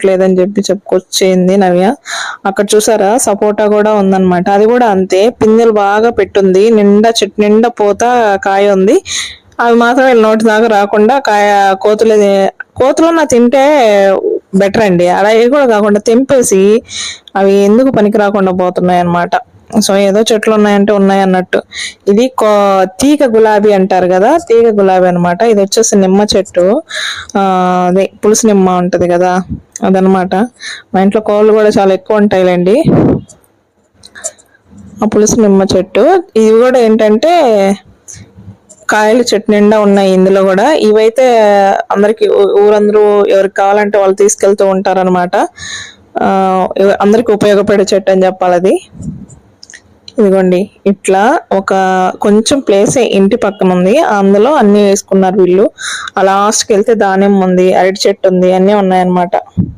లేదని చెప్పి చెప్పుకొచ్చింది నవ్య. అక్కడ చూసారా సపోటా కూడా ఉందన్నమాట. అది కూడా అంతే, పిందెలు బాగా పెట్టుంది, నిండా చెట్టు నిండా పూత కాయ ఉంది. అవి మాత్రం వీళ్ళ నోటి దాకా రాకుండా కోతులన్నా తింటే బెటర్ అండి, అలా కూడా కాకుండా తెంపేసి అవి ఎందుకు పనికి రాకుండా పోతున్నాయి అన్నమాట. సో ఏదో చెట్లు ఉన్నాయంటే ఉన్నాయి అన్నట్టు. ఇది తీగ గులాబీ అంటారు కదా, తీగ గులాబీ అనమాట. ఇది వచ్చేసి నిమ్మ చెట్టు, అదే పులుసు నిమ్మ ఉంటది కదా అదనమాట. మా ఇంట్లో కోళ్ళు కూడా చాలా ఎక్కువ ఉంటాయిలేండి. ఆ పులుసు నిమ్మ చెట్టు ఇది కూడా ఏంటంటే కాయలు చెట్టు నిండా ఉన్నాయి ఇందులో కూడా. ఇవైతే అందరికి ఊరందరూ ఎవరికి కావాలంటే వాళ్ళు తీసుకెళ్తూ ఉంటారనమాట. అందరికి ఉపయోగపడే చెట్టు అని చెప్పాలి అది. ఇదిగోండి ఇట్లా ఒక కొంచెం ప్లేస్ ఇంటి పక్కన ఉంది, అందులో అన్ని వేసుకున్నారు వీళ్ళు. ఆ లాస్ట్కి వెళ్తే దానిమ్మ ఉంది, అరటి చెట్టు ఉంది, అన్నీ ఉన్నాయన్నమాట.